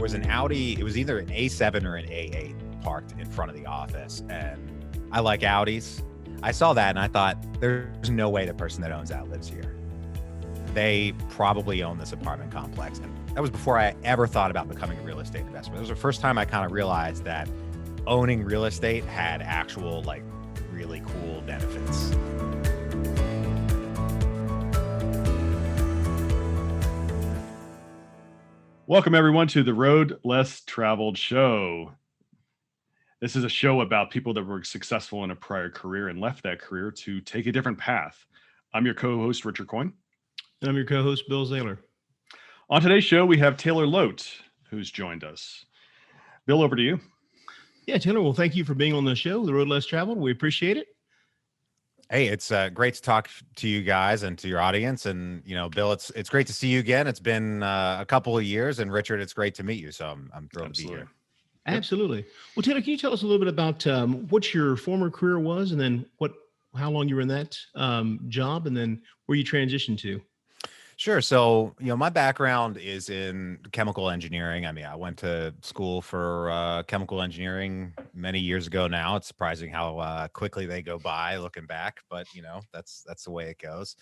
was an Audi. It was either an A7 or an A8 parked in front of the office. And I like Audis. I saw that and I thought, there's no way the person that owns that lives here. They probably own this apartment complex. And that was before I ever thought about becoming a real estate investor. It was the first time I kind of realized that owning real estate had actual, like, really cool benefits. Welcome, everyone, to the Road Less Traveled show. This is a show about people that were successful in a prior career and left that career to take a different path. I'm your co-host, Richard Coyne. And I'm your co-host, Bill Zahller. On today's show, we have Taylor Loht, who's joined us. Bill, over to you. Yeah, Taylor, well, thank you for being on the show, The Road Less Traveled. We appreciate it. Hey, it's great to talk to you guys and to your audience. And, you know, Bill, it's great to see you again. It's been a couple of years. And Richard, it's great to meet you. So I'm thrilled to be here. Absolutely. Well, Taylor, can you tell us a little bit about what your former career was, and then how long you were in that job, and then where you transitioned to? Sure. So, you know, my background is in chemical engineering. I mean, I went to school for chemical engineering many years ago now. It's surprising how quickly they go by looking back, but, you know, that's the way it goes.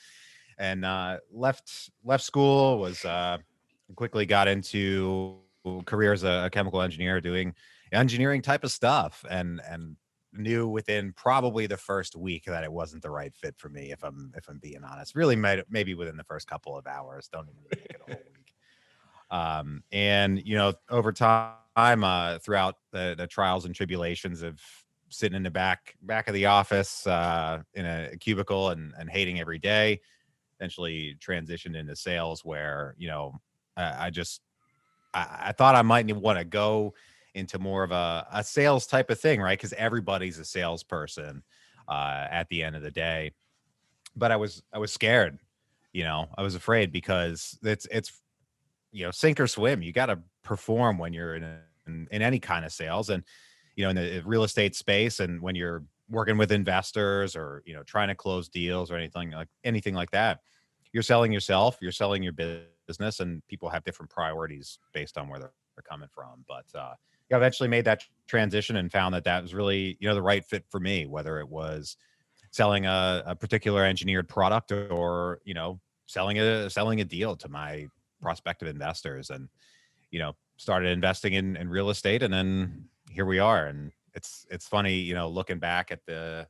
And left school, was quickly got into career as a chemical engineer, doing engineering type of stuff, and knew within probably the first week that it wasn't the right fit for me, if I'm being honest. Really maybe within the first couple of hours, don't even make it a whole week. And, you know, over time, throughout the trials and tribulations of sitting in the back of the office in a cubicle and hating every day, eventually transitioned into sales, where, you know, I thought I might want to go into more of a sales type of thing, right? Because everybody's a salesperson at the end of the day. But I was scared, you know. I was afraid, because it's you know, sink or swim. You got to perform when you're in any kind of sales, and, you know, in the real estate space, and when you're working with investors, or, you know, trying to close deals or anything like that. You're selling yourself, you're selling your business, and people have different priorities based on where they're coming from. But I eventually made that transition and found that was really, you know, the right fit for me, whether it was selling a particular engineered product, or, you know, selling a deal to my prospective investors, and, you know, started investing in real estate. And then here we are. And it's funny, you know, looking back at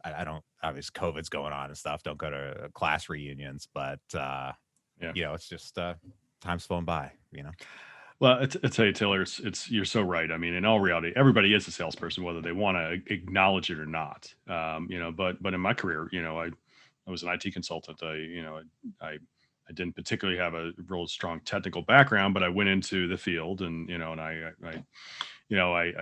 I don't, obviously COVID's going on and stuff. Don't go to class reunions, but you know, it's just time's flown by, you know. Well, I tell you, Taylor, you're so right. I mean, in all reality, everybody is a salesperson, whether they want to acknowledge it or not. You know, but in my career, you know, I was an IT consultant. I didn't particularly have a real strong technical background, but I went into the field, and, you know, and I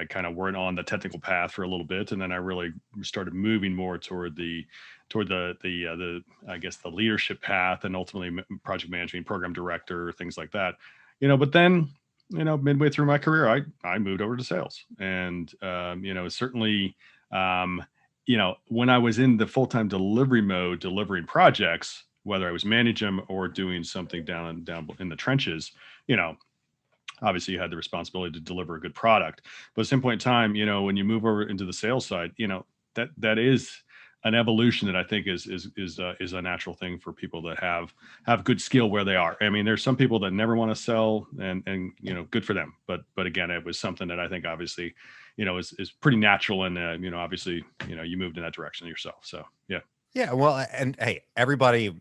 kind of went on the technical path for a little bit, and then I really started moving more toward the I guess the leadership path, and ultimately project management, program director, things like that. You know, but then, you know, midway through my career, I moved over to sales, and you know, certainly, you know, when I was in the full-time delivery mode, delivering projects, whether I was managing them or doing something down in the trenches, you know, obviously you had the responsibility to deliver a good product. But at some point in time, you know, when you move over into the sales side, you know, that is an evolution that I think is a natural thing for people that have good skill where they are. I mean, there's some people that never want to sell, and you know, good for them. But again, it was something that I think obviously, you know, is pretty natural, and you know, obviously, you know, you moved in that direction yourself. So yeah. Yeah. Well, and hey, everybody,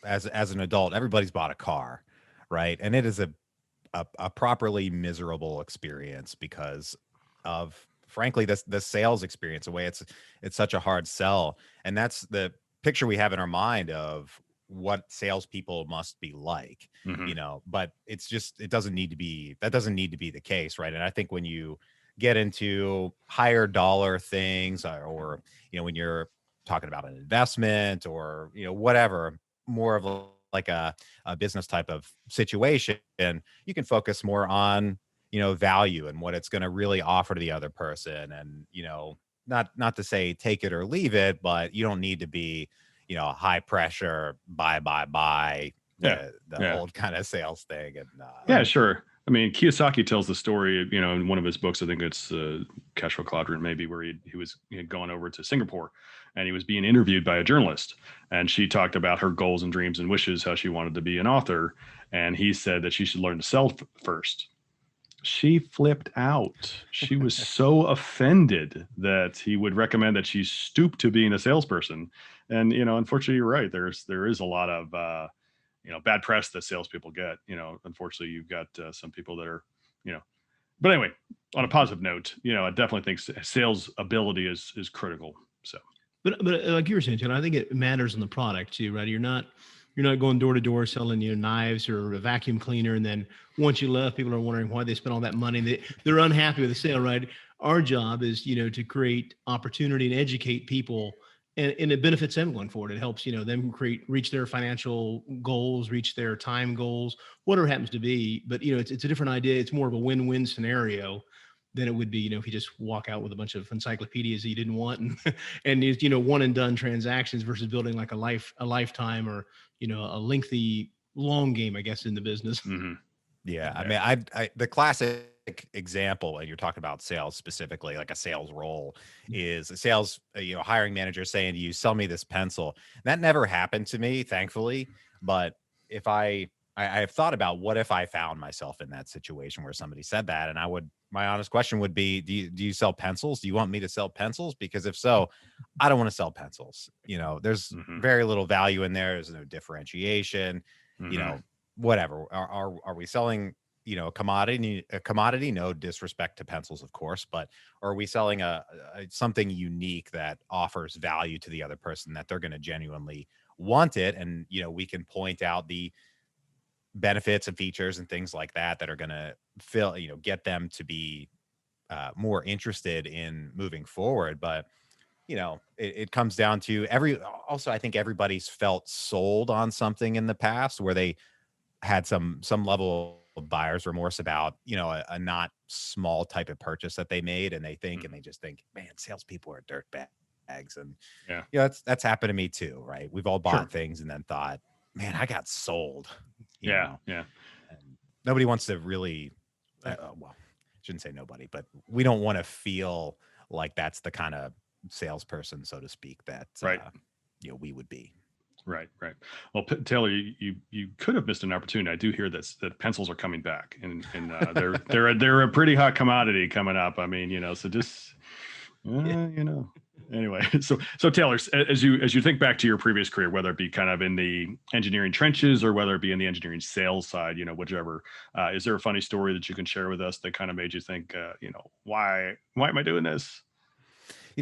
as an adult, everybody's bought a car, right? And it is a properly miserable experience because of, frankly, the sales experience, the way it's such a hard sell. And that's the picture we have in our mind of what salespeople must be like, you know, but it's just, that doesn't need to be the case. Right. And I think when you get into higher dollar things, or, you know, when you're talking about an investment, or, you know, whatever, more of like a business type of situation, and you can focus more on, you know, value and what it's going to really offer to the other person. And, you know, not to say take it or leave it, but you don't need to be, you know, high pressure, buy, the old kind of sales thing. And yeah, sure. I mean, Kiyosaki tells the story, in one of his books, I think it's Cash Flow Quadrant, maybe, where he had gone over to Singapore and he was being interviewed by a journalist. And she talked about her goals and dreams and wishes, how she wanted to be an author. And he said that she should learn to sell first. She flipped out. She was so offended that he would recommend that she stoop to being a salesperson. And, unfortunately, you're right. There is a lot of, bad press that salespeople get. Unfortunately, you've got some people that are, but anyway, on a positive note, I definitely think sales ability is critical. So, but like you were saying, Taylor, I think it matters on the product too, right? You're not going door to door selling knives or a vacuum cleaner, and then once you left, people are wondering why they spent all that money. They're unhappy with the sale, right? Our job is to create opportunity and educate people. And it benefits everyone for it. It helps, them reach their financial goals, reach their time goals, whatever it happens to be. But, it's a different idea. It's more of a win-win scenario than it would be, if you just walk out with a bunch of encyclopedias that you didn't want and one and done transactions versus building like a lifetime or, a lengthy long game, I guess, in the business. Mm-hmm. Yeah. I mean, I the classic example when you're talking about sales specifically, like a sales role, is a sales, hiring manager saying to you, sell me this pencil. That never happened to me, thankfully. But if I have thought about what if I found myself in that situation where somebody said that, and my honest question would be, do you sell pencils? Do you want me to sell pencils? Because if so, I don't want to sell pencils. There's very little value in there. There's no differentiation, whatever. Are we selling, a commodity, no disrespect to pencils, of course, but are we selling a something unique that offers value to the other person, that they're going to genuinely want it? And, we can point out the benefits and features and things like that are going to get them to be more interested in moving forward. But, it comes down to also, I think everybody's felt sold on something in the past where they had some level of buyer's remorse about, a not small type of purchase that they made. And they just think, man, salespeople are dirt bags. And that's happened to me too, right? We've all bought things and then thought, man, I got sold. You know? Yeah. And nobody wants to really, shouldn't say nobody, but we don't want to feel like that's the kind of salesperson, so to speak, that we would be. Right. Well, Taylor, you could have missed an opportunity. I do hear that pencils are coming back, and they're a pretty hot commodity coming up. I mean, so just anyway. So Taylor, as you think back to your previous career, whether it be kind of in the engineering trenches or whether it be in the engineering sales side, whichever, is there a funny story that you can share with us that kind of made you think, why am I doing this?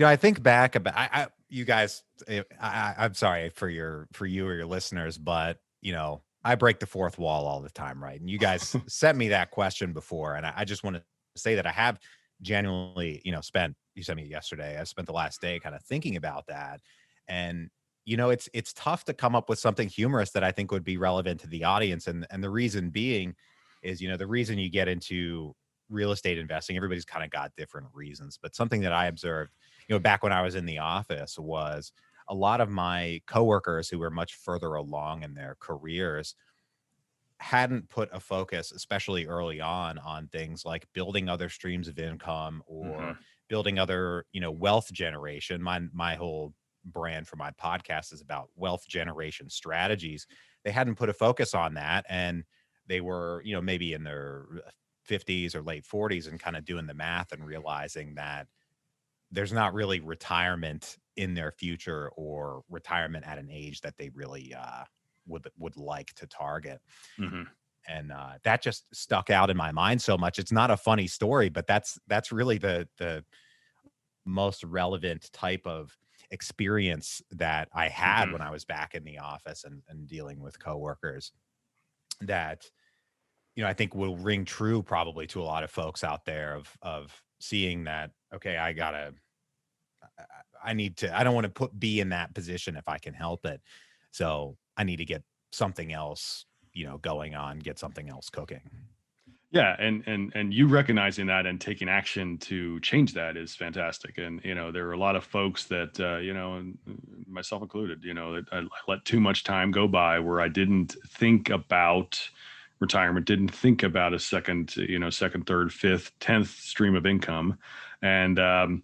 I think back about you guys. I'm sorry for you or your listeners, but I break the fourth wall all the time, right? And you guys sent me that question before, and I just want to say that I have genuinely, you sent me yesterday. I spent the last day kind of thinking about that, and it's tough to come up with something humorous that I think would be relevant to the audience, and the reason being is the reason you get into real estate investing. Everybody's kind of got different reasons, but something that I observed, back when I was in the office, was a lot of my coworkers who were much further along in their careers hadn't put a focus, especially early on things like building other streams of income or building other, wealth generation. My whole brand for my podcast is about wealth generation strategies. They hadn't put a focus on that, and they were, maybe in their 50s or late 40s and kind of doing the math and realizing that there's not really retirement in their future or retirement at an age that they really would like to target. And that just stuck out in my mind so much. It's not a funny story, but that's really the most relevant type of experience that I had when I was back in the office and dealing with coworkers, that I think will ring true probably to a lot of folks out there of seeing that, okay, I don't want to be in that position if I can help it. So I need to get something else, going on, get something else cooking. Yeah. And you recognizing that and taking action to change that is fantastic. And, there are a lot of folks that, and myself included, that I let too much time go by where I didn't think about retirement didn't think about a second, second, third, fifth, 10th stream of income. And, so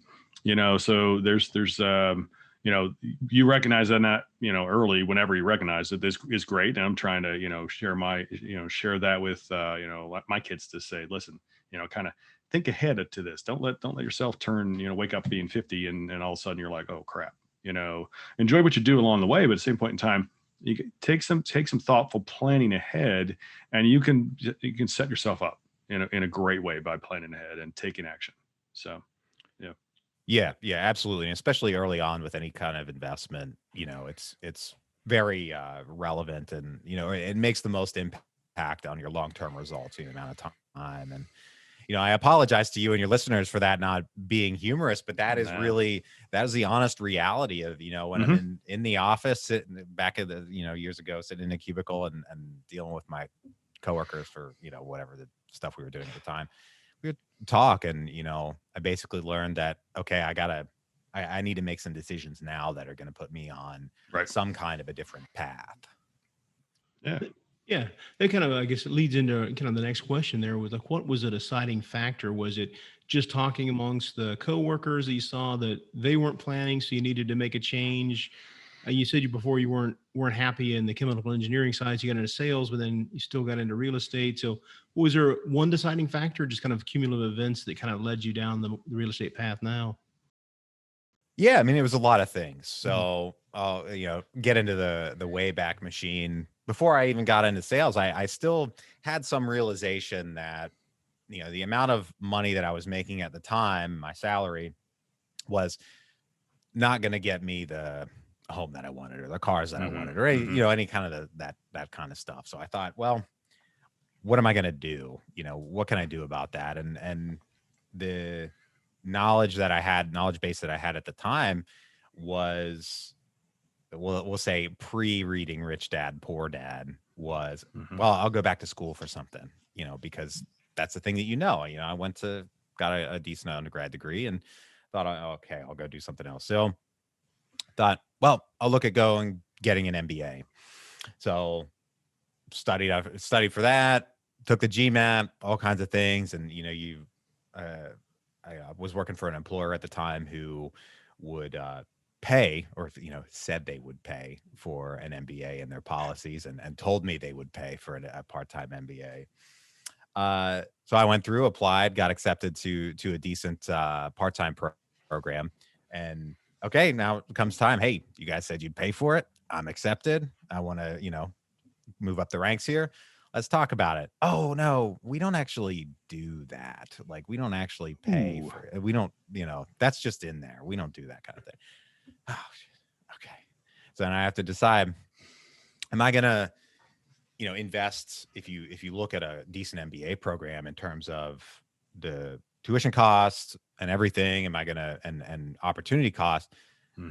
you recognize that, early, whenever you recognize that this is great. And I'm trying to, share that with, my kids to say, listen, kind of think ahead to this. Don't let yourself turn, wake up being 50 and all of a sudden you're like, oh crap, enjoy what you do along the way. But at the same point in time, you can take some thoughtful planning ahead, and you can set yourself up in a great way by planning ahead and taking action. So, yeah, absolutely. And especially early on with any kind of investment, it's very relevant, and it makes the most impact on your long-term results in the amount of time. And I apologize to you and your listeners for that not being humorous, but that is the honest reality of, when I'm in the office, sitting back at the, years ago, sitting in a cubicle and dealing with my coworkers for, whatever the stuff we were doing at the time. We would talk, and, I basically learned that, okay, I need to make some decisions now that are going to put me on some kind of a different path. Yeah. Yeah, that kind of, I guess, it leads into kind of the next question there was like, what was a deciding factor? Was it just talking amongst the coworkers that you saw that they weren't planning, so you needed to make a change? You said before you weren't happy in the chemical engineering side, so you got into sales, but then you still got into real estate. So was there one deciding factor, just kind of cumulative events that kind of led you down the real estate path now? Yeah, I mean, it was a lot of things. So I'll, get into the Wayback Machine. Before I even got into sales, I still had some realization that, the amount of money that I was making at the time, my salary, was not going to get me the home that I wanted or the cars that I wanted or any kind of that kind of stuff. So I thought, well, what am I going to do? What can I do about that? And the knowledge base that I had at the time was, we'll say pre-reading Rich Dad, Poor Dad, was, well, I'll go back to school for something, because that's the thing that, I got a decent undergrad degree and thought, okay, I'll go do something else. So thought, well, I'll look at getting an MBA. So studied for that, took the GMAT, all kinds of things. And, I was working for an employer at the time who would, pay, or said they would pay for an MBA in their policies, and told me they would pay for a part-time MBA. So I went through, applied, got accepted to a decent part-time program, and okay, now it comes time. Hey, you guys said you'd pay for it. I'm accepted. I want to move up the ranks here. Let's talk about it. Oh no, we don't actually do that. Like, we don't actually pay for it. We don't, that's just in there. We don't do that kind of thing. Oh, okay. So then I have to decide, am I going to, invest, if you look at a decent MBA program in terms of the tuition costs and everything, am I going to, and opportunity cost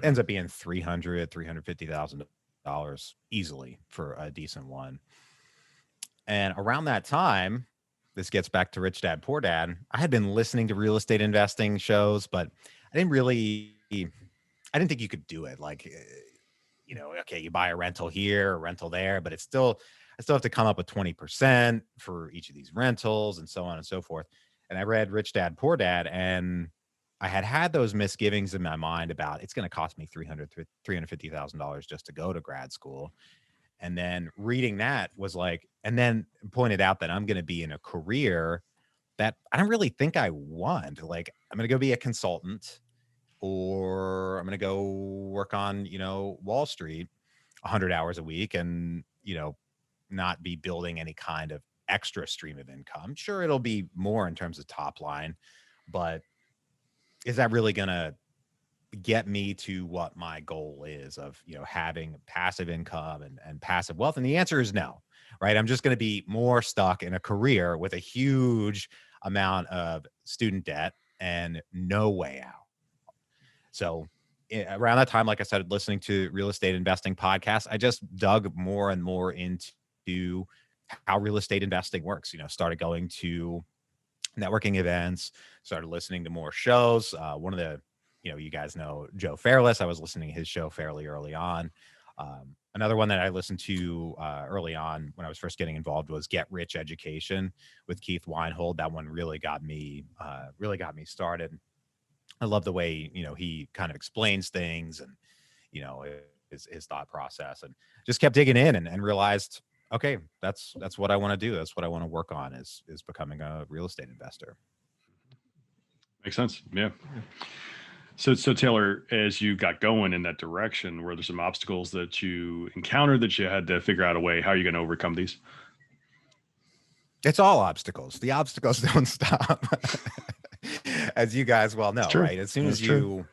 ends up being $350,000 easily for a decent one. And around that time, this gets back to Rich Dad, Poor Dad, I had been listening to real estate investing shows, but I didn't think you could do it. Like, okay, you buy a rental here, a rental there, but I still have to come up with 20% for each of these rentals and so on and so forth. And I read Rich Dad, Poor Dad, and I had those misgivings in my mind about, it's going to cost me $350,000 just to go to grad school. And then reading that was like, and then pointed out that I'm going to be in a career that I don't really think I want. Like, I'm going to go be a consultant, or I'm going to go work on, Wall Street 100 hours a week and, not be building any kind of extra stream of income. Sure, it'll be more in terms of top line, but is that really going to get me to what my goal is of, having passive income and passive wealth? And the answer is no, right? I'm just going to be more stuck in a career with a huge amount of student debt and no way out. So around that time, like I said, listening to real estate investing podcasts, I just dug more and more into how real estate investing works. Started going to networking events, started listening to more shows. One of the, you guys know Joe Fairless. I was listening to his show fairly early on. Another one that I listened to early on when I was first getting involved was Get Rich Education with Keith Weinhold. That one really got me started. I love the way, he kind of explains things and, his thought process, and just kept digging in and realized, okay, that's what I want to do. That's what I want to work on is becoming a real estate investor. Makes sense. Yeah. So Taylor, as you got going in that direction, were there some obstacles that you encountered that you had to figure out a way? How are you going to overcome these? It's all obstacles. The obstacles don't stop, as you guys well know, right? As soon as you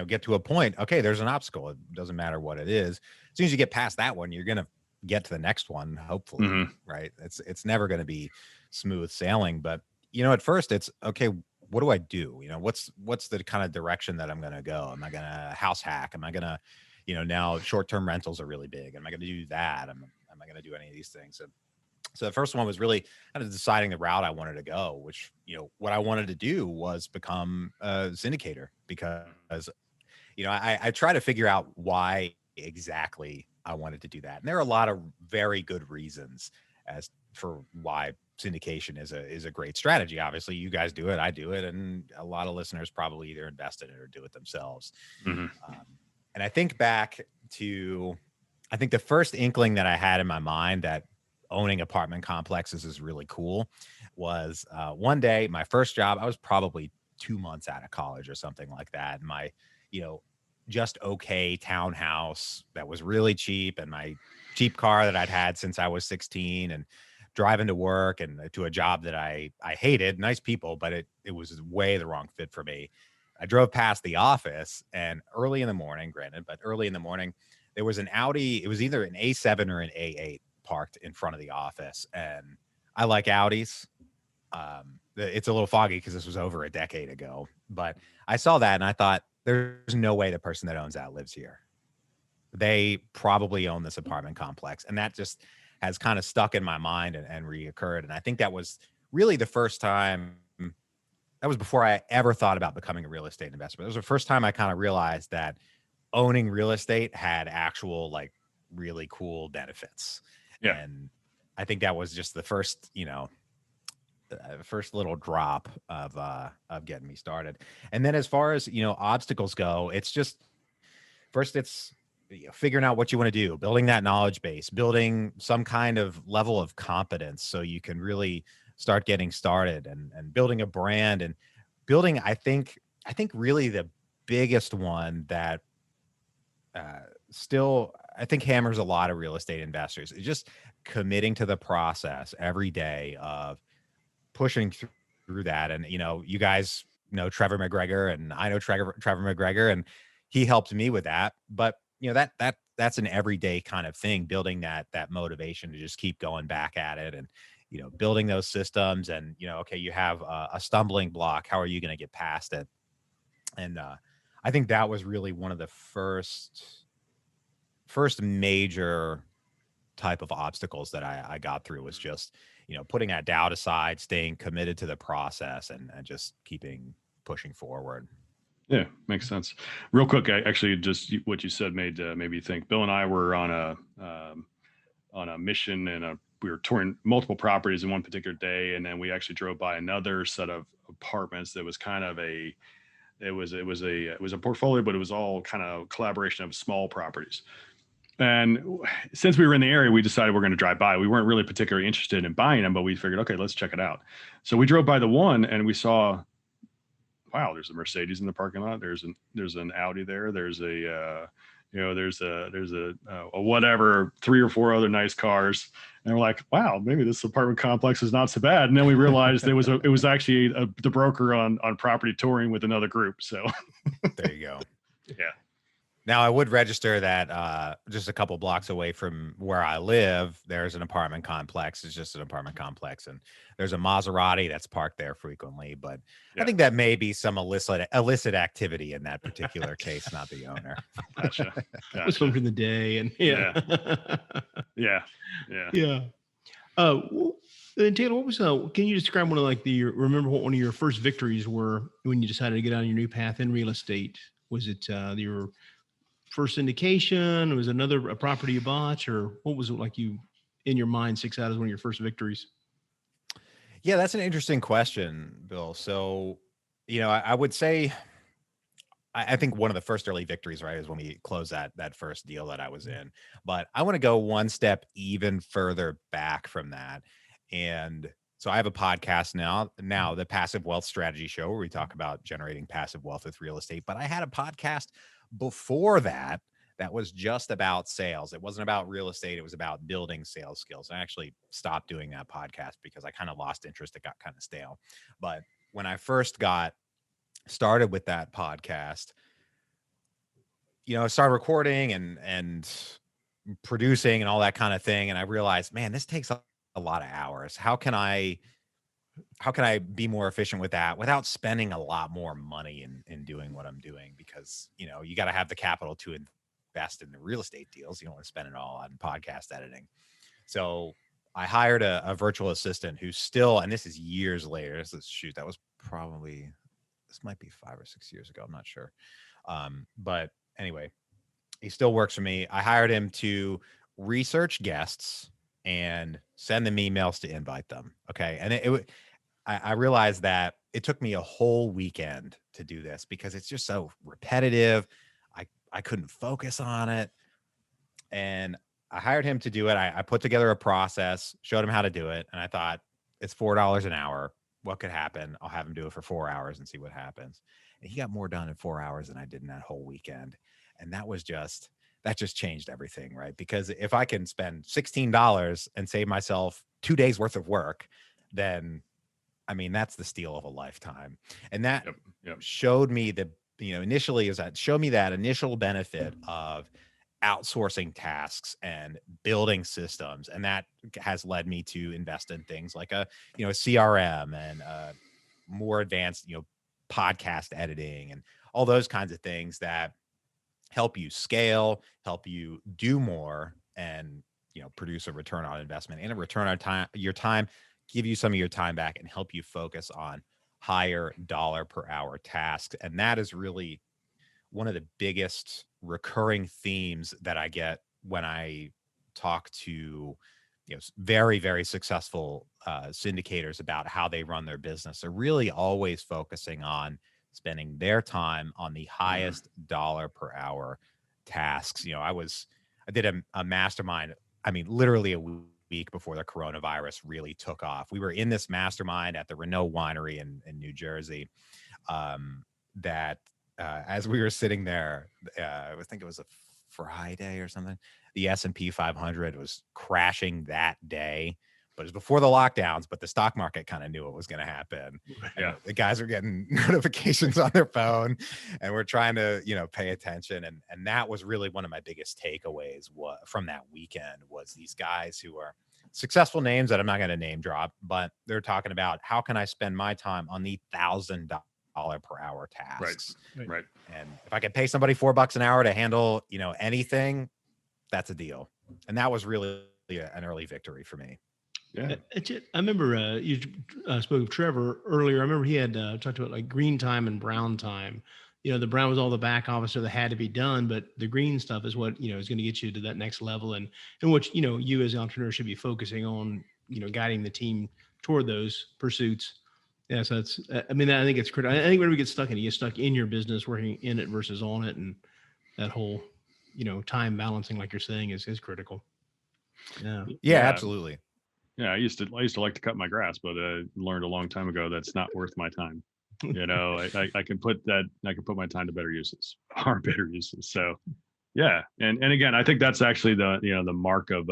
get to a point, okay, there's an obstacle. It doesn't matter what it is. As soon as you get past that one, you're going to get to the next one, hopefully, right? It's never going to be smooth sailing, but at first it's okay. What do I do? What's the kind of direction that I'm going to go? Am I going to house hack? Am I going to, now short-term rentals are really big. Am I going to do that? Am I going to do any of these things? So the first one was really kind of deciding the route I wanted to go, which, what I wanted to do was become a syndicator because, I try to figure out why exactly I wanted to do that. And there are a lot of very good reasons as for why syndication is a great strategy. Obviously you guys do it, I do it, and a lot of listeners probably either invest in it or do it themselves. And I think back to, the first inkling that I had in my mind that owning apartment complexes is really cool was one day, my first job, I was probably 2 months out of college or something like that. And my, just okay townhouse that was really cheap, and my cheap car that I'd had since I was 16, and driving to work and to a job that I hated. Nice people, but it was way the wrong fit for me. I drove past the office, and early in the morning, there was an Audi. It was either an A7 or an A8 parked in front of the office. And I like Audis. It's a little foggy because this was over a decade ago, but I saw that and I thought, there's no way the person that owns that lives here. They probably own this apartment complex. And that just has kind of stuck in my mind and reoccurred. And I think that was really the first time, that was before I ever thought about becoming a real estate investor. It was the first time I kind of realized that owning real estate had actual, like, really cool benefits. Yeah. And I think that was just the first, first little drop of getting me started. And then as far as, obstacles go, it's just, first it's figuring out what you want to do, building that knowledge base, building some kind of level of competence so you can really start getting started, and building a brand, and building, I think really the biggest one that still, I think, hammers a lot of real estate investors is just committing to the process every day of pushing through that. And, you guys know Trevor McGregor, and I know Trevor McGregor, and he helped me with that. But, that's an everyday kind of thing, building that motivation to just keep going back at it, and, building those systems, and, okay, you have a stumbling block. How are you going to get past it? And I think that was really one of the first major type of obstacles that I got through, was just, putting that doubt aside, staying committed to the process, and just pushing forward. Yeah, makes sense. Real quick, I actually just what you said made me think. Bill and I were on a mission, and we were touring multiple properties in one particular day, and then we actually drove by another set of apartments that was kind of it was a portfolio, but it was all kind of collaboration of small properties. And since we were in the area, we decided we're going to drive by. We weren't really particularly interested in buying them, but we figured, okay, let's check it out. So we drove by the one, and we saw, wow, there's a Mercedes in the parking lot. There's an Audi there. There's a whatever, 3 or 4 other nice cars. And we're like, wow, maybe this apartment complex is not so bad. And then we realized it was actually the broker on property touring with another group. So there you go. Yeah. Now, I would register that just a couple blocks away from where I live, there's an apartment complex. It's just an apartment complex, and there's a Maserati that's parked there frequently. But yeah, I think that may be some illicit activity in that particular case, not the owner. Gotcha. It was from the day, and yeah. And Taylor, what was can you describe remember what one of your first victories were when you decided to get on your new path in real estate? Was it your first syndication? Was it a property you bought, or what was it like you in your mind sticks out as one of your first victories? Yeah, that's an interesting question, Bill. So, I would say I think one of the first early victories, right, is when we closed that first deal that I was in. But I want to go one step even further back from that. And so I have a podcast now, the Passive Wealth Strategy Show, where we talk about generating passive wealth with real estate. But I had a podcast before that was just about sales. It wasn't about real estate. It was about building sales skills. I actually stopped doing that podcast because I kind of lost interest. It got kind of stale. But when I first got started with that podcast, I started recording and producing and all that kind of thing. And I realized, man, this takes a lot of hours. How can I be more efficient with that without spending a lot more money in doing what I'm doing? Because, you got to have the capital to invest in the real estate deals. You don't want to spend it all on podcast editing. So I hired a virtual assistant who's still, and this is years later. That was probably, this might be 5 or 6 years ago. I'm not sure. But anyway, he still works for me. I hired him to research guests and send them emails to invite them. Okay. And I realized that it took me a whole weekend to do this because it's just so repetitive. I couldn't focus on it. And I hired him to do it. I put together a process, showed him how to do it. And I thought, it's $4 an hour. What could happen? I'll have him do it for 4 hours and see what happens. And he got more done in 4 hours than I did in that whole weekend. And that just changed everything, right? Because if I can spend $16 and save myself 2 days worth of work, then that's the steal of a lifetime. And that showed me showed me that initial benefit of outsourcing tasks and building systems. And that has led me to invest in things like a CRM and more advanced, podcast editing and all those kinds of things that help you scale, help you do more, and produce a return on investment and a return on your time, give you some of your time back and help you focus on higher dollar per hour tasks. And that is really one of the biggest recurring themes that I get when I talk to very, very successful syndicators about how they run their business. They're really always focusing on spending their time on the highest dollar per hour tasks. I did a mastermind, literally a week before the coronavirus really took off. We were in this mastermind at the Renault Winery in New Jersey. As we were sitting there, I think it was a Friday or something, the S&P 500 was crashing that day, but it was before the lockdowns, but the stock market kind of knew what was going to happen. Yeah. The guys are getting notifications on their phone and we're trying to, pay attention. And that was really one of my biggest takeaways from that weekend was these guys who are successful names that I'm not going to name drop, but they're talking about how can I spend my time on the $1,000 per hour tasks. Right. And if I could pay somebody $4 an hour to handle, anything, that's a deal. And that was really an early victory for me. Yeah. I remember you spoke of Trevor earlier. I remember he had talked about like green time and brown time. The brown was all the back office that had to be done, but the green stuff is what, is going to get you to that next level and which, you as an entrepreneur should be focusing on, guiding the team toward those pursuits. Yeah, so it's, I think it's critical. I think when we get stuck in it, you get stuck in your business, working in it versus on it. And that whole, time balancing, like you're saying, is critical. Yeah, absolutely. Yeah, I used to like to cut my grass, but I learned a long time ago that's not worth my time. I can put my time to better uses, far better uses. So yeah. And again, I think that's actually the mark of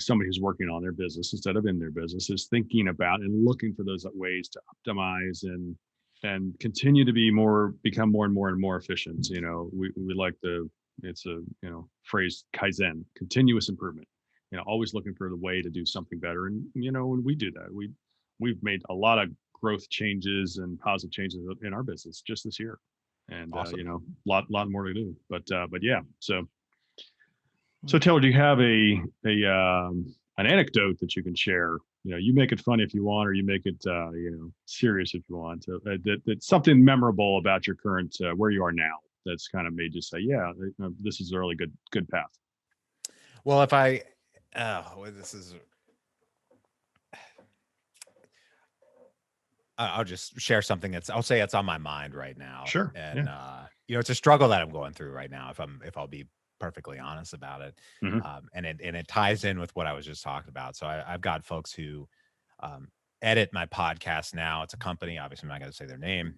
somebody who's working on their business instead of in their business, is thinking about and looking for those ways to optimize and continue to become more and more efficient. We like it's a phrase Kaizen, continuous improvement. Always looking for the way to do something better. And when we do that, we've made a lot of growth changes and positive changes in our business just this year. And awesome. Lot more to do. But yeah, so Taylor, do you have an anecdote that you can share? You make it funny if you want, or you make it serious if you want. That's something memorable about your current where you are now that's kind of made you say, yeah, this is a really good path? Well, if I, well, this is, I'll just share something I'll say it's on my mind right now. Sure. And, Yeah. it's a struggle that I'm going through right now, if I'll be perfectly honest about it. Hmm. And it ties in with what I was just talking about. So I've got folks who, um, edit my podcast now. It's a company, obviously I'm not going to say their name.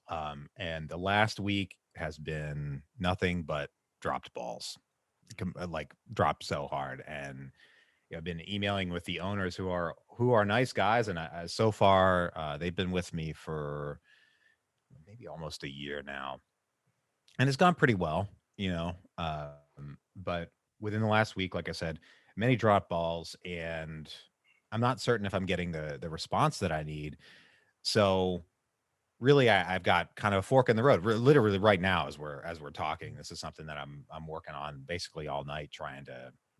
And the last week has been nothing but dropped balls, like dropped so hard. And I've been emailing with the owners who are nice guys, and so far they've been with me for maybe almost a year now, and it's gone pretty well, But within the last week, like I said, many drop balls, and I'm not certain if I'm getting the response that I need. So really, I've got kind of a fork in the road. Literally, right now, as we're talking, this is something that I'm working on basically all night, trying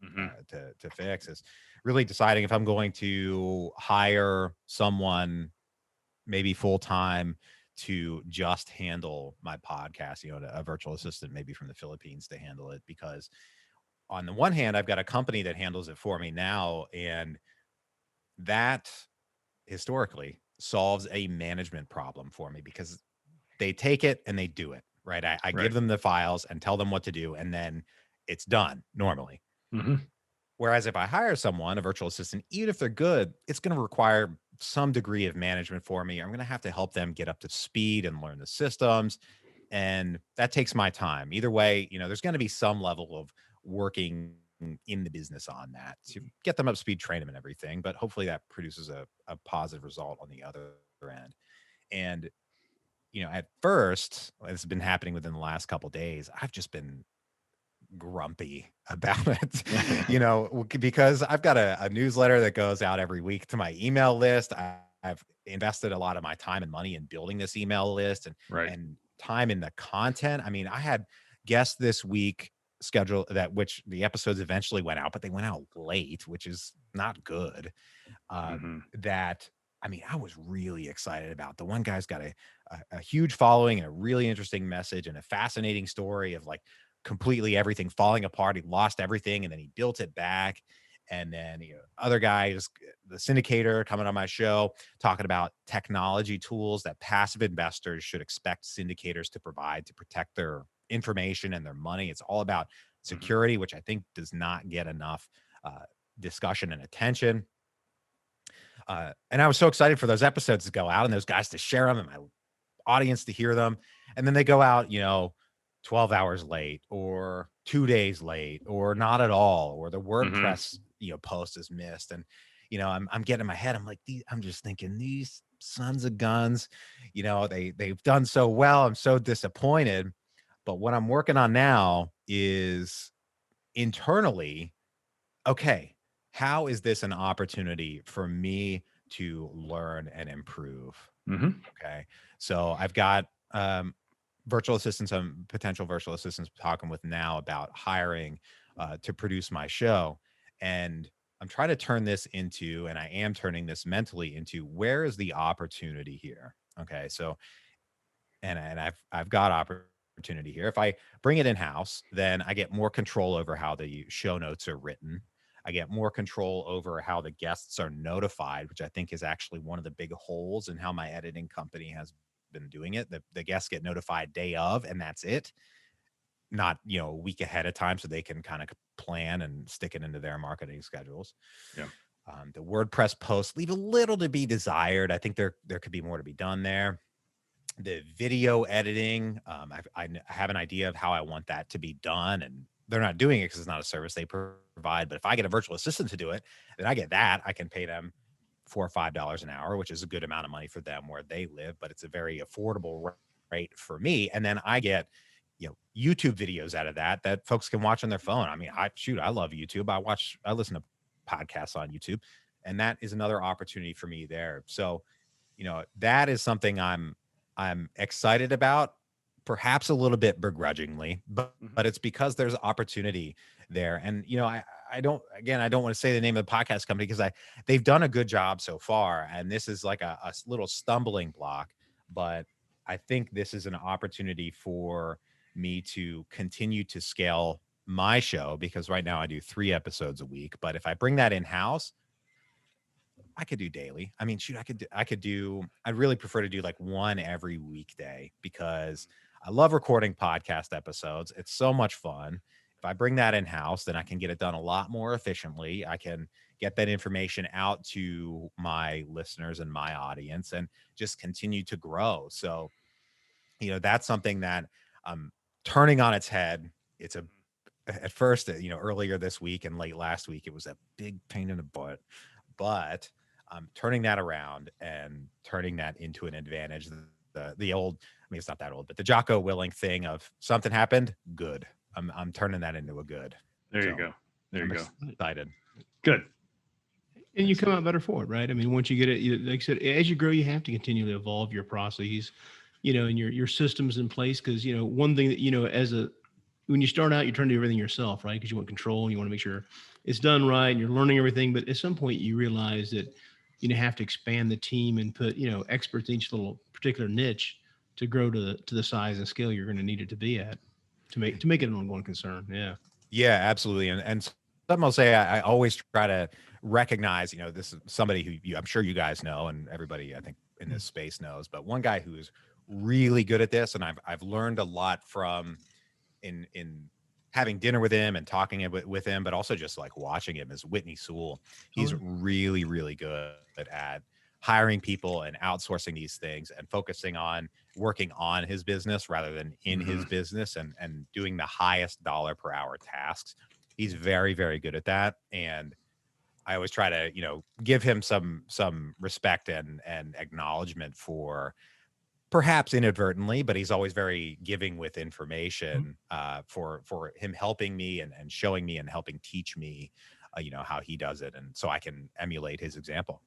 Hmm. to fix. Is really deciding if I'm going to hire someone, maybe full time, to just handle my podcast. A virtual assistant, maybe from the Philippines, to handle it. Because on the one hand, I've got a company that handles it for me now, and that historically solves a management problem for me, because they take it and they do it right. I give Right. them the files and tell them what to do, and then it's done normally. Hmm. Whereas if I hire someone, a virtual assistant, even if they're good, it's going to require some degree of management for me. I'm going to have to help them get up to speed and learn the systems. And that takes my time. Either way, there's going to be some level of working in the business on that to get them up to speed, train them and everything. But hopefully that produces a positive result on the other end. And, at first, it's been happening within the last couple of days, I've just been grumpy about it, because I've got a newsletter that goes out every week to my email list. I've invested a lot of my time and money in building this email list, and Right. and time in the content. I mean, I had guests this week scheduled, which the episodes eventually went out, but they went out late, which is not good. Hmm. That I mean, I was really excited about. The one guy's got a huge following and a really interesting message and a fascinating story of, like, completely everything falling apart. He lost everything and then he built it back. And then, other guy is the syndicator coming on my show talking about technology tools that passive investors should expect syndicators to provide to protect their information and their money. It's all about Hmm. security, which I think does not get enough discussion and attention. And I was so excited for those episodes to go out and those guys to share them and my audience to hear them. And then they go out, 12 hours late or 2 days late or not at all, or the Hmm. WordPress, post is missed. And, I'm getting in my head. I'm like, I'm just thinking, these sons of guns, they've done so well. I'm so disappointed. But what I'm working on now is internally, okay, how is this an opportunity for me to learn and improve? Hmm. Okay. So I've got virtual assistants, potential virtual assistants talking with now about hiring to produce my show. And I'm trying to turn this into, and I am turning this mentally into, where is the opportunity here? Okay. So, and I've got opportunity here. If I bring it in house, then I get more control over how the show notes are written. I get more control over how the guests are notified, which I think is actually one of the big holes in how my editing company has been doing it. The guests get notified day of, and that's it. Not, a week ahead of time, so they can kind of plan and stick it into their marketing schedules. Yeah. The WordPress posts leave a little to be desired. I think there could be more to be done there. The video editing, I have an idea of how I want that to be done, and they're not doing it because it's not a service they provide. But if I get a virtual assistant to do it, then I get that. I can pay them $4 or $5 an hour, which is a good amount of money for them where they live, but it's a very affordable rate for me. And then I get, YouTube videos out of that folks can watch on their phone. I mean, I love YouTube. I listen to podcasts on YouTube, and that is another opportunity for me there. So, that is something I'm excited about, perhaps a little bit begrudgingly, but it's because there's opportunity there. And, I don't want to say the name of the podcast company because they've done a good job so far. And this is like a little stumbling block, but I think this is an opportunity for me to continue to scale my show, because right now I do 3 episodes a week. But if I bring that in house, I could do daily. I mean, shoot, I'd really prefer to do like one every weekday, because I love recording podcast episodes. It's so much fun. If I bring that in house, then I can get it done a lot more efficiently. I can get that information out to my listeners and my audience and just continue to grow. So, that's something that I'm turning on its head. It's at first, earlier this week and late last week, it was a big pain in the butt, but I'm turning that around and turning that into an advantage. The old, I mean, it's not that old, but the Jocko Willink thing of something happened, good. I'm turning that into a good. There you go. There you go. Excited. Good. And you come out better for it, right? I mean, once you get it, like I said, as you grow, you have to continually evolve your processes, and your systems in place. Because, one thing that, when you start out, you're trying to do everything yourself, right? Because you want control and you want to make sure it's done right and you're learning everything. But at some point you realize that you have to expand the team and put, experts in each little particular niche to grow to the size and scale you're going to need it to be at to make it an ongoing concern. Yeah. Yeah, absolutely. And something I'll say, I always try to recognize, this is somebody who I'm sure you guys know, and everybody I think in this space knows, but one guy who is really good at this, and I've learned a lot from in having dinner with him and talking with him, but also just like watching him, is Whitney Sewell. He's really, really good at hiring people and outsourcing these things and focusing on working on his business rather than in his business, and doing the highest dollar per hour tasks. He's very, very good at that. And I always try to, give him some respect and acknowledgement for, perhaps inadvertently, but he's always very giving with information, for him helping me and showing me and helping teach me, how he does it. And so I can emulate his example.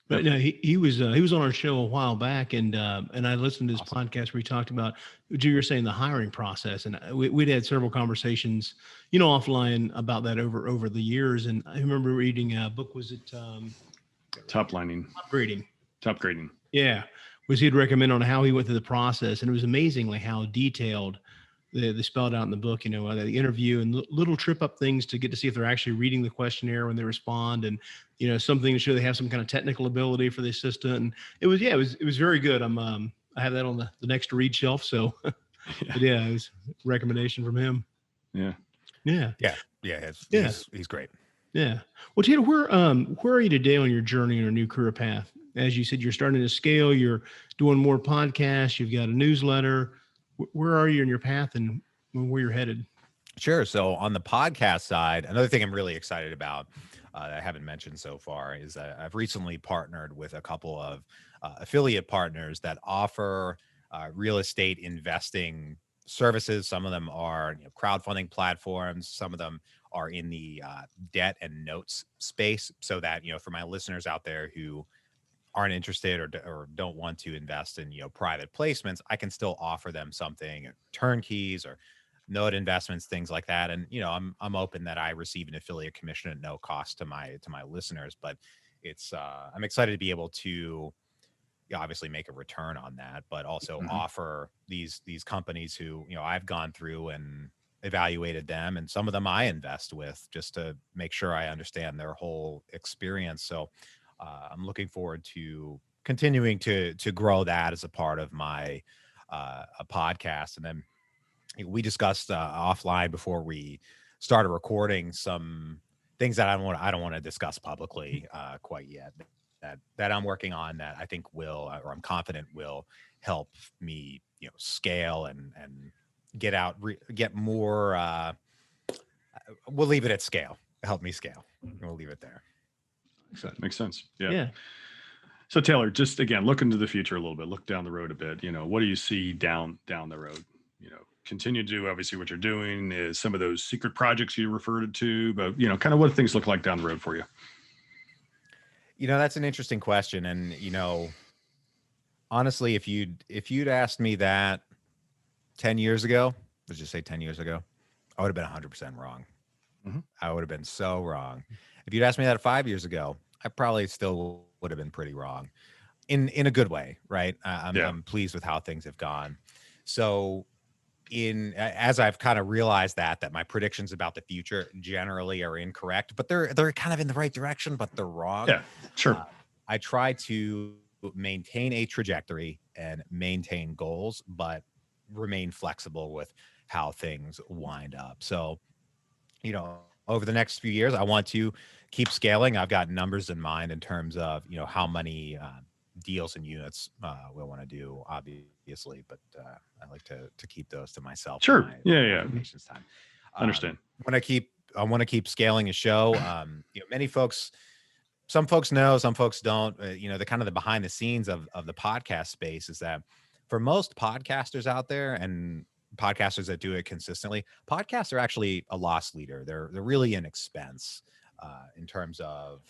But no, he was on our show a while back, and I listened to his podcast where he talked about, you were saying, the hiring process, and we'd had several conversations, offline about that over the years. And I remember reading a book. Was it Top grading? Yeah, was he'd recommend on how he went through the process, and it was amazingly how detailed they spelled out in the book, the interview and little trip up things to get to see if they're actually reading the questionnaire when they respond, and, something to show they have some kind of technical ability for the assistant. And it was very good. I have that on the next to read shelf. So it was a recommendation from him. Yeah. He's great. Yeah. Well, Taylor, where are you today on your journey on your new career path? As you said, you're starting to scale, you're doing more podcasts, you've got a newsletter. Where are you in your path and where you're headed? Sure. So on the podcast side, another thing I'm really excited about that I haven't mentioned so far is that I've recently partnered with a couple of affiliate partners that offer real estate investing services. Some of them are crowdfunding platforms. Some of them are in the debt and notes space, so that, for my listeners out there who aren't interested or don't want to invest in, private placements, I can still offer them something, turnkeys or note investments, things like that. And, I'm open that I receive an affiliate commission at no cost to my listeners, but it's, I'm excited to be able to obviously make a return on that, but also offer these companies who, I've gone through and evaluated them, and some of them I invest with just to make sure I understand their whole experience. So I'm looking forward to continuing to grow that as a part of my a podcast. And then we discussed offline before we started recording some things that I don't want to discuss publicly quite yet, that I'm working on, that I think will, or I'm confident will help me, scale and get more. We'll leave it at scale. Help me scale. We'll leave it there. Makes sense. Yeah. So Taylor, just again, look into the future a little bit, look down the road a bit. What do you see down the road? Continue to do obviously what you're doing, is some of those secret projects you referred to, but kind of what do things look like down the road for you? That's an interesting question. And, honestly, if you'd asked me that 10 years ago, let's just say 10 years ago, I would have been 100% wrong. I would have been so wrong. If you'd asked me that 5 years ago, I probably still would have been pretty wrong in a good way. Right. I'm pleased with how things have gone. So as I've kind of realized that my predictions about the future generally are incorrect, but they're kind of in the right direction, but they're wrong. Yeah, sure. I try to maintain a trajectory and maintain goals, but remain flexible with how things wind up. So, over the next few years, I want to keep scaling. I've got numbers in mind in terms of, how many deals and units we'll want to do, obviously, but I like to keep those to myself. Sure. My Yeah. affirmations time. Understand. I want to keep scaling a show. Many folks, some folks know, some folks don't. The kind of the behind the scenes of the podcast space is that for most podcasters out there and podcasters that do it consistently, podcasts are actually a loss leader. They're really an expense in terms of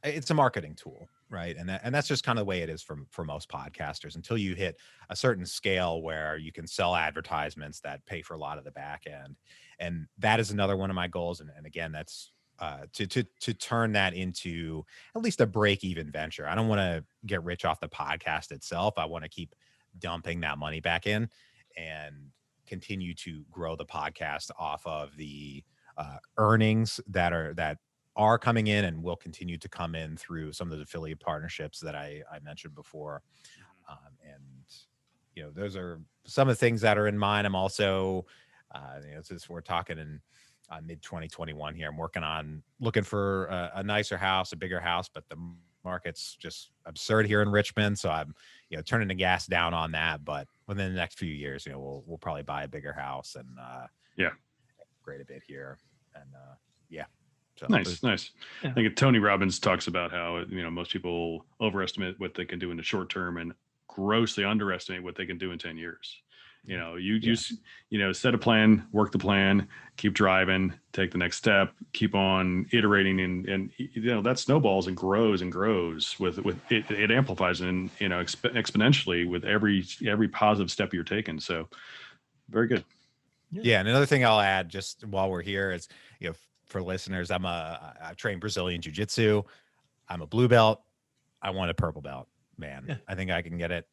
it's a marketing tool, right? And that's just kind of the way it is for most podcasters until you hit a certain scale where you can sell advertisements that pay for a lot of the back end. And that is another one of my goals. And again, that's to turn that into at least a break-even venture. I don't want to get rich off the podcast itself. I want to keep dumping that money back in and continue to grow the podcast off of the earnings that are coming in and will continue to come in through some of the affiliate partnerships that I mentioned before. And those are some of the things that are in mind. I'm also, since we're talking in mid 2021 here, I'm working on looking for a nicer house, a bigger house, but the market's just absurd here in Richmond. So I'm, turning the gas down on that. But within the next few years, we'll probably buy a bigger house and upgrade a bit here. And yeah. So Nice. Yeah. I think Tony Robbins talks about how, most people overestimate what they can do in the short term and grossly underestimate what they can do in 10 years. You set a plan, work the plan, keep driving, take the next step, keep on iterating, and that snowballs and grows with it amplifies and exponentially with every positive step you're taking. So very good. Yeah. And another thing I'll add just while we're here is, for listeners, I train Brazilian Jiu-Jitsu. I'm a blue belt. I want a purple belt. Man, yeah. I think I can get it.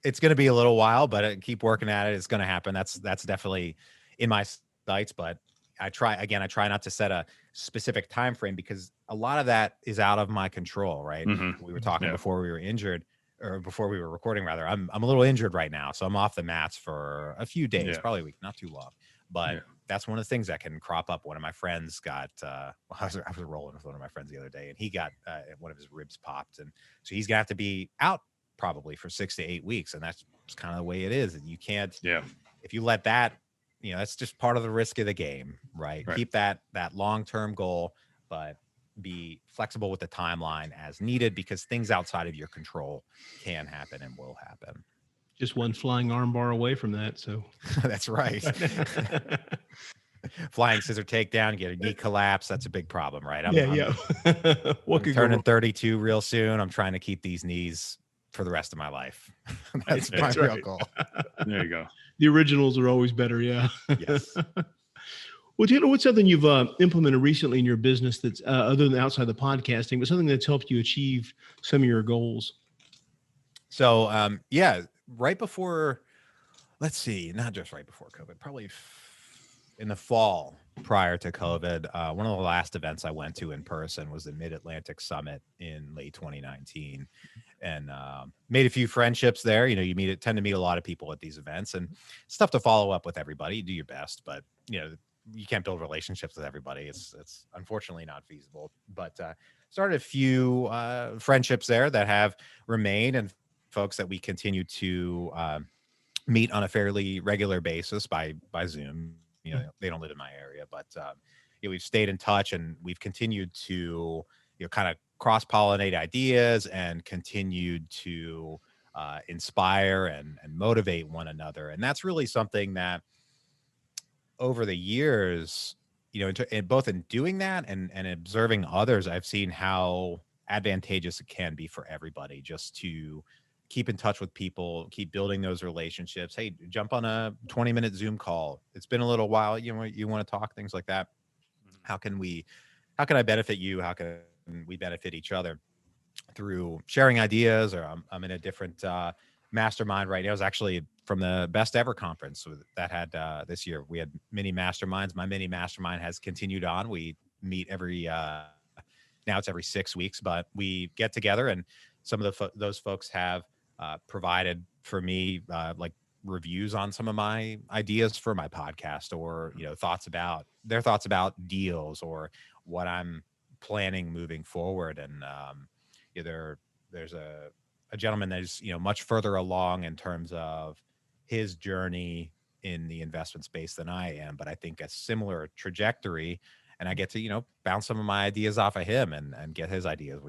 It's going to be a little while, but I keep working at it. It's going to happen. That's definitely in my sights, but I try not to set a specific time frame because a lot of that is out of my control, right? Mm-hmm. We were talking before we were injured, or before we were recording rather. I'm a little injured right now, so I'm off the mats for a few days, probably a week, not too long. But that's one of the things that can crop up. One of my friends got, I was rolling with one of my friends the other day, and he got one of his ribs popped. And so he's going to have to be out probably for 6 to 8 weeks. And that's kind of the way it is. And you can't, if you let that, that's just part of the risk of the game, right? Keep that long-term goal, but be flexible with the timeline as needed because things outside of your control can happen and will happen. Just one flying armbar away from that. So that's right. Flying scissor takedown, get a knee collapse. That's a big problem, right? I'm turning 32 real soon. I'm trying to keep these knees for the rest of my life. That's my real goal. There you go. The originals are always better. Yeah. Yes. Well, Taylor, what's something you've implemented recently in your business that's other than outside the podcasting, but something that's helped you achieve some of your goals? So, right before, let's see, not just right before COVID, probably in the fall prior to COVID, one of the last events I went to in person was the Mid-Atlantic Summit in late 2019, and made a few friendships there. You tend to meet a lot of people at these events, and it's tough to follow up with everybody. You do your best, but you can't build relationships with everybody. It's unfortunately not feasible. But started a few friendships there that have remained, and folks that we continue to meet on a fairly regular basis by Zoom. They don't live in my area, but we've stayed in touch, and we've continued to kind of cross-pollinate ideas and continued to inspire and motivate one another. And that's really something that over the years, both in doing that and observing others, I've seen how advantageous it can be for everybody just to keep in touch with people, keep building those relationships. Hey, jump on a 20-minute Zoom call. It's been a little while. You want to talk, things like that. How can I benefit you? How can we benefit each other through sharing ideas? Or I'm in a different mastermind right now. It was actually from the best ever conference that had this year. We had mini masterminds. My mini mastermind has continued on. We meet every now it's every 6 weeks, but we get together, and some of those folks have provided for me like reviews on some of my ideas for my podcast, or thoughts about deals, or what I'm planning moving forward. And there's a gentleman that is much further along in terms of his journey in the investment space than I am, but I think a similar trajectory, and I get to bounce some of my ideas off of him and get his ideas,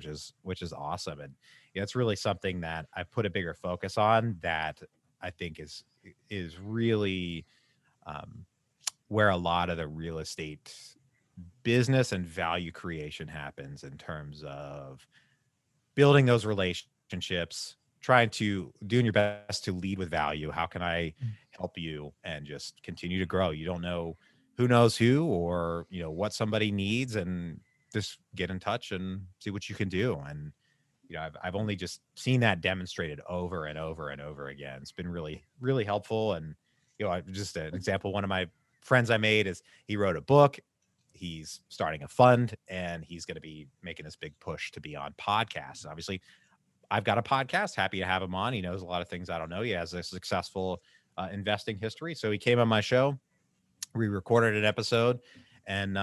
which is awesome. And it's really something that I put a bigger focus on, that I think is really where a lot of the real estate business and value creation happens, in terms of building those relationships, doing your best to lead with value. How can I help you, and just continue to grow? You don't know who knows who, or what somebody needs, and just get in touch and see what you can do. And I've only just seen that demonstrated over and over and over again. It's been really, really helpful. And just an example, one of my friends I made is, he wrote a book, he's starting a fund, and he's going to be making this big push to be on podcasts. And obviously, I've got a podcast, happy to have him on. He knows a lot of things I don't know. He has a successful investing history. So he came on my show, we recorded an episode, and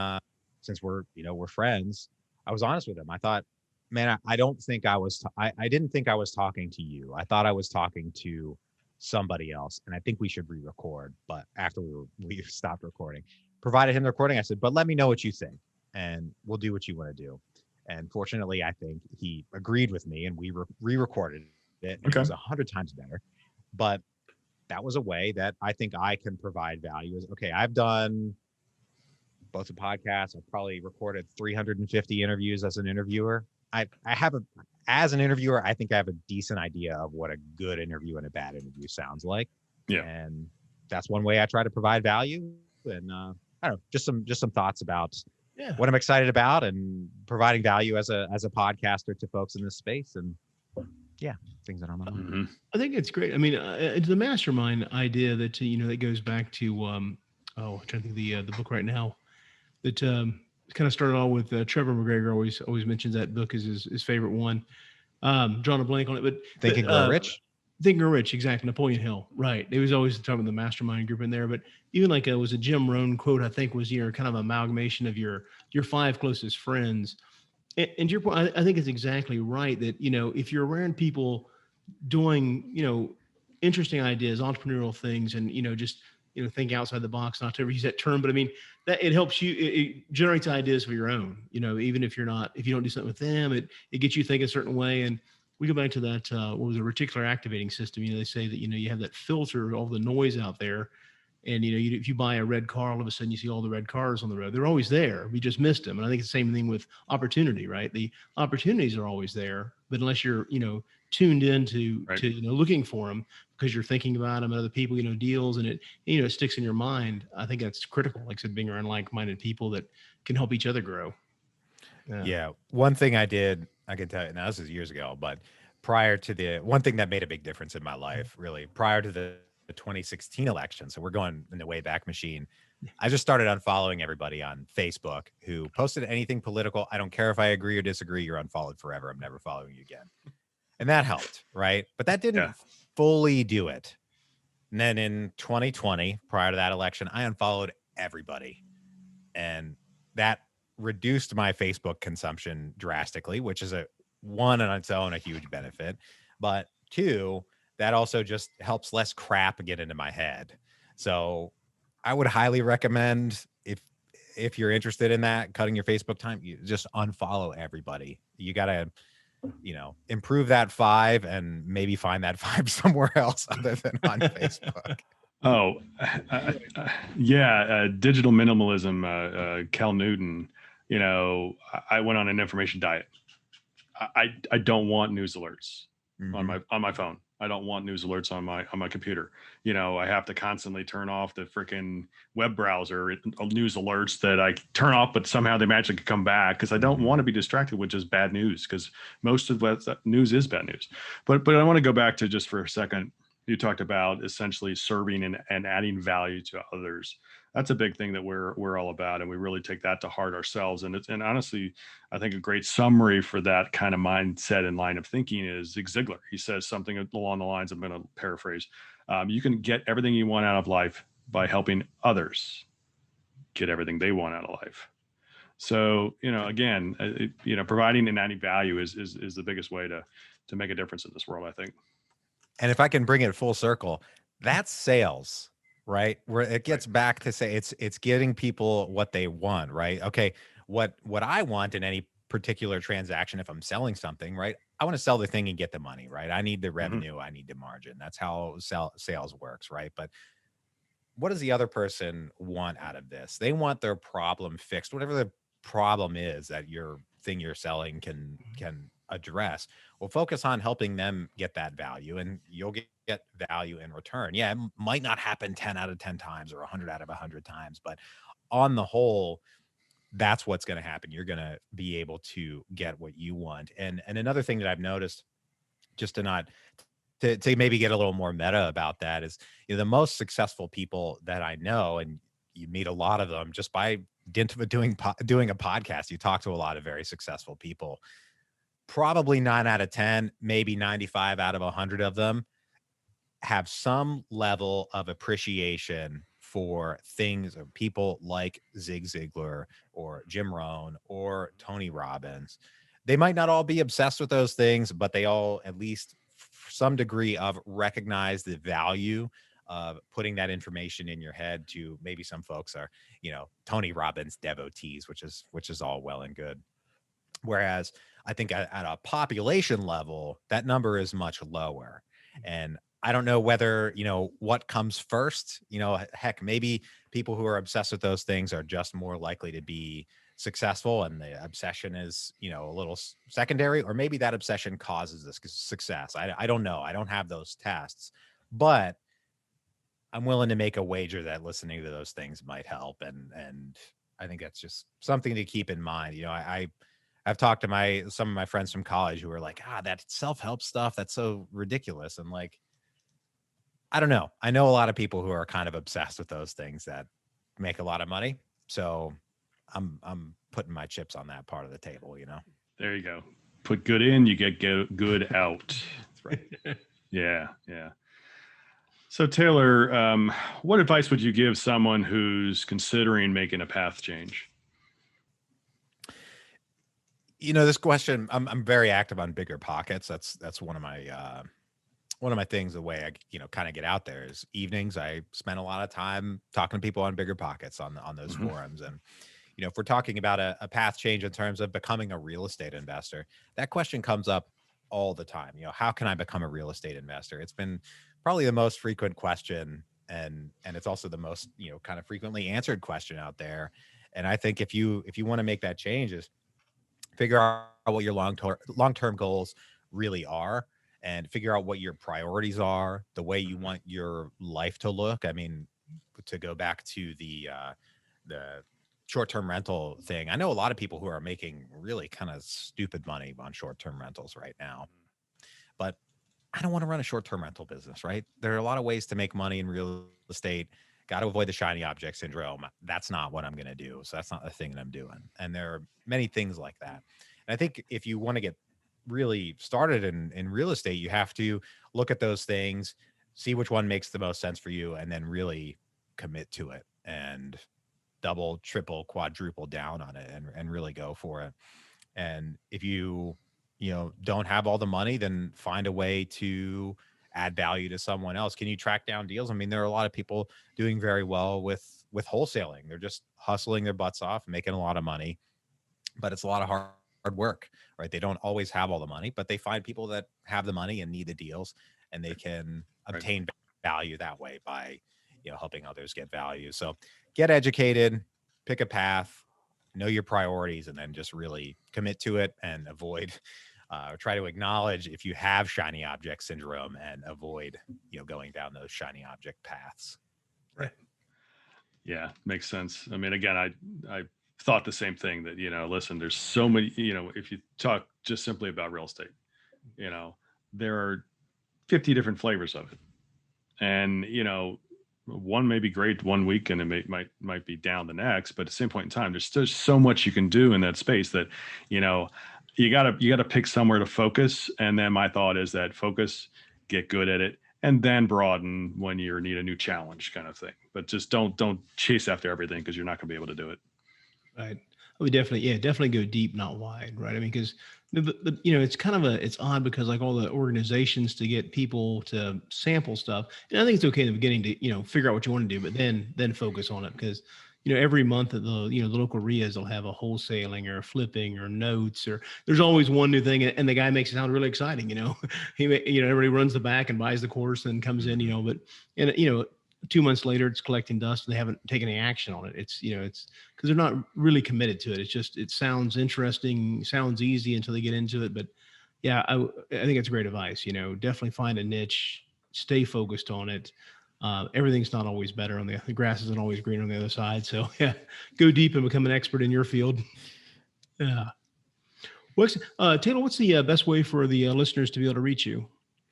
since we're friends, I was honest with him. I thought, man, I don't think I was, I didn't think I was talking to you. I thought I was talking to somebody else, and I think we should re-record. But after we stopped recording, provided him the recording, I said, but let me know what you think, and we'll do what you want to do. And fortunately, I think he agreed with me, and we re-recorded it. And It was 100 times better. But that was a way that I think I can provide value. Is okay, I've done both a podcast. I've probably recorded 350 interviews as an interviewer. As an interviewer, I think I have a decent idea of what a good interview and a bad interview sounds like. Yeah. And that's one way I try to provide value. And I don't know, just some thoughts about what I'm excited about, and providing value as a podcaster to folks in this space. And things that are on my mind. Mm-hmm. I think it's great. I mean, it's the mastermind idea that that goes back to I'm trying to think of the book right now, that kind of started all with Trevor McGregor. Always mentions that book as his favorite one. Drawing a blank on it, but Think and Grow Rich. Think and Grow Rich, exactly. Napoleon Hill, right? It was always talking about the mastermind group in there, but even like it was a Jim Rohn quote. I think was kind of amalgamation of your 5 closest friends. And to your point, I think it's exactly right that if you're around people doing interesting ideas, entrepreneurial things, and just think outside the box, not to ever use that term, but I mean that it helps you, it generates ideas of your own, even if you don't do something with them, it gets you thinking a certain way. And we go back to that what was a reticular activating system. They say that you have that filter all the noise out there, and if you buy a red car, all of a sudden you see all the red cars on the road. They're always there, we just missed them. And I think it's the same thing with opportunity, right? The opportunities are always there, but unless you're tuned into Right. to looking for them, because you're thinking about them and other people, deals, and it sticks in your mind. I think that's critical. Like I said, being around like-minded people that can help each other grow. Yeah. One thing I did, I can tell you, now this is years ago, but prior to one thing that made a big difference in my life, really, prior to the 2016 election, so we're going in the way back machine, I just started unfollowing everybody on Facebook who posted anything political. I don't care if I agree or disagree, you're unfollowed forever. I'm never following you again. And that helped, right? But that didn't fully do it. And then in 2020, prior to that election, I unfollowed everybody. And that reduced my Facebook consumption drastically, which is one on its own, a huge benefit. But 2, that also just helps less crap get into my head. So I would highly recommend, if you're interested in that, cutting your Facebook time, you just unfollow everybody. You got to improve that 5 and maybe find that 5 somewhere else other than on Facebook. Digital minimalism, Cal Newton, I went on an information diet. I don't want news alerts on my phone. I don't want news alerts on my computer. I have to constantly turn off the freaking web browser news alerts that I turn off, but somehow they magically come back because I don't want to be distracted with just bad news, because most of what news is bad news. But I want to go back to, just for a second, you talked about essentially serving and adding value to others. That's a big thing that we're all about, and we really take that to heart ourselves. And honestly, I think a great summary for that kind of mindset and line of thinking is Zig Ziglar. He says something along the lines, I'm going to paraphrase, you can get everything you want out of life by helping others get everything they want out of life. So, again, providing and adding value is the biggest way to make a difference in this world, I think. And if I can bring it full circle, that's sales, right? Where it gets back to say it's getting people what they want, right? Okay, what I want in any particular transaction, if I'm selling something, right? I want to sell the thing and get the money, right? I need the revenue, I need the margin. That's how sales works, right? But what does the other person want out of this? They want their problem fixed, whatever the problem is that your thing you're selling can address. Well, focus on helping them get that value, and you'll get value in return. Yeah, it might not happen 10 out of 10 times or 100 out of 100 times, but on the whole, that's what's going to happen. You're going to be able to get what you want. And another thing that I've noticed, just to not to maybe get a little more meta about that, is the most successful people that I know, and you meet a lot of them just by dint of doing a podcast. You talk to a lot of very successful people. Probably 9 out of 10, maybe 95 out of 100 of them have some level of appreciation for things or people like Zig Ziglar or Jim Rohn or Tony Robbins. They might not all be obsessed with those things, but they all, at least some degree of, recognize the value of putting that information in your head. To maybe some folks are, Tony Robbins devotees, which is all well and good. Whereas I think at a population level, that number is much lower. And I don't know whether, what comes first. Heck, maybe people who are obsessed with those things are just more likely to be successful, and the obsession is, a little secondary, or maybe that obsession causes this success. I don't know. I don't have those tests, but I'm willing to make a wager that listening to those things might help. And I think that's just something to keep in mind. I've talked to some of my friends from college who are like, that self-help stuff, that's so ridiculous. And like, I don't know. I know a lot of people who are kind of obsessed with those things that make a lot of money. So I'm putting my chips on that part of the table, There you go. Put good in, you get good out. That's right. Yeah. So Taylor, what advice would you give someone who's considering making a path change? This question, I'm very active on Bigger Pockets. That's one of my things. The way I, kind of get out there is evenings. I spend a lot of time talking to people on Bigger Pockets on those forums. And, if we're talking about a path change in terms of becoming a real estate investor, that question comes up all the time. How can I become a real estate investor? It's been probably the most frequent question. And it's also the most, kind of frequently answered question out there. And I think if you want to make that change, is figure out what your long-term goals really are, and figure out what your priorities are, the way you want your life to look. I mean, to go back to the short-term rental thing, I know a lot of people who are making really kind of stupid money on short-term rentals right now, but I don't want to run a short-term rental business, right? There are a lot of ways to make money in real estate. Got to avoid the shiny object syndrome. That's not what I'm going to do. So that's not the thing that I'm doing. And there are many things like that. And I think if you want to get really started in real estate, you have to look at those things, see which one makes the most sense for you, and then really commit to it and double, triple, quadruple down on it and really go for it. And if you don't have all the money, then find a way to add value to someone else. Can you track down deals? I mean, there are a lot of people doing very well with wholesaling. They're just hustling their butts off, making a lot of money, but it's a lot of hard work, right? They don't always have all the money, but they find people that have the money and need the deals, and they can obtain value that way by, helping others get value. So get educated, pick a path, know your priorities, and then just really commit to it and avoid try to acknowledge if you have shiny object syndrome and avoid, going down those shiny object paths. Right. Yeah, makes sense. I mean, again, I thought the same thing that, listen, there's so many, if you talk just simply about real estate, there are 50 different flavors of it. And, one may be great one week and it might be down the next, but at the same point in time, there's still so much you can do in that space that, you gotta pick somewhere to focus. And then my thought is that focus, get good at it, and then broaden when you need a new challenge kind of thing. But just don't chase after everything, because you're not gonna be able to do it. Right. I would definitely go deep, not wide. Right. I mean, because it's kind of it's odd because like all the organizations to get people to sample stuff, and I think it's okay in the beginning to, figure out what you want to do, but then focus on it. Because, every month at the local RIAs, they'll have a wholesaling or a flipping or notes, or there's always one new thing. And the guy makes it sound really exciting. Everybody runs the back and buys the course and comes in, but, 2 months later, it's collecting dust and they haven't taken any action on it. It's because they're not really committed to it. It's just, it sounds interesting, sounds easy until they get into it. But yeah, I think it's great advice. Definitely find a niche, stay focused on it. Everything's not always better on the grass isn't always greener on the other side. So yeah, go deep and become an expert in your field. Yeah. Taylor, what's the best way for the listeners to be able to reach you?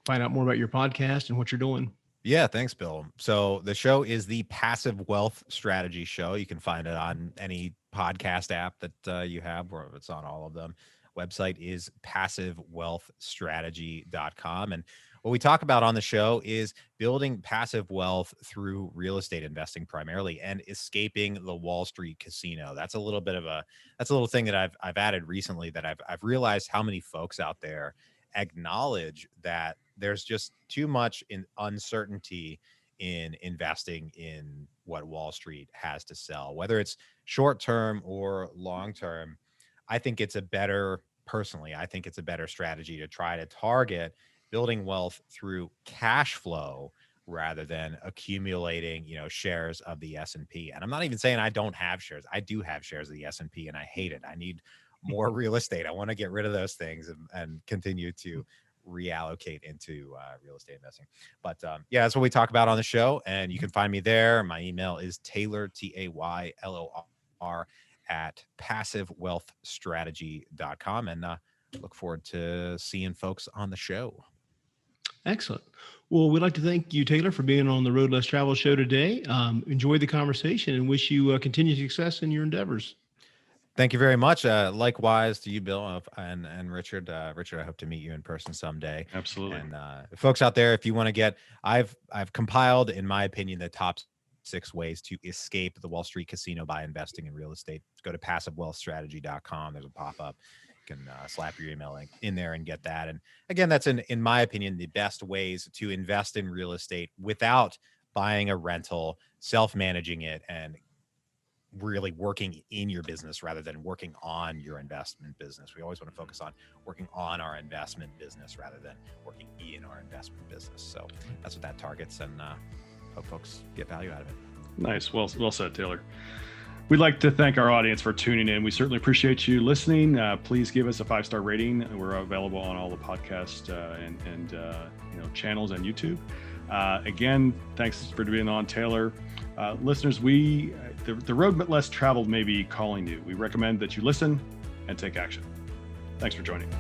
Find out more about your podcast and what you're doing. Yeah, thanks, Bill. So the show is the Passive Wealth Strategy Show. You can find it on any podcast app that you have, or it's on all of them. Website is passivewealthstrategy.com. And what we talk about on the show is building passive wealth through real estate investing primarily, and escaping the Wall Street casino. That's a little thing that I've added recently, that I've realized how many folks out there acknowledge that there's just too much uncertainty in investing in what Wall Street has to sell, whether it's short term or long term. I think it's a better strategy to try to target building wealth through cash flow rather than accumulating, shares of the S&P. And I'm not even saying I don't have shares. I do have shares of the S&P and I hate it. I need more real estate. I want to get rid of those things and continue to reallocate into real estate investing. But yeah, that's what we talk about on the show. And you can find me there. My email is Taylor, TAYLOR at passivewealthstrategy.com. And look forward to seeing folks on the show. Excellent. Well, we'd like to thank you, Taylor, for being on the Road Less Travel show today. Enjoyed the conversation and wish you continued success in your endeavors. Thank you very much. Likewise to you, Bill, and Richard. Richard, I hope to meet you in person someday. Absolutely. And folks out there, if you want to I've compiled, in my opinion, the top 6 ways to escape the Wall Street casino by investing in real estate. Go to passivewealthstrategy.com. There's a pop-up. You can slap your email in there and get that. And again, that's in my opinion, the best ways to invest in real estate without buying a rental, self-managing it, and really working in your business rather than working on your investment business. We always want to focus on working on our investment business rather than working in our investment business. So that's what that targets, and hope folks get value out of it. Nice. Well said, Taylor. We'd like to thank our audience for tuning in. We certainly appreciate you listening. Please give us a 5-star rating. We're available on all the podcast and channels and YouTube. Again, thanks for being on, Taylor. Listeners, the road less traveled may be calling you. We recommend that you listen and take action. Thanks for joining.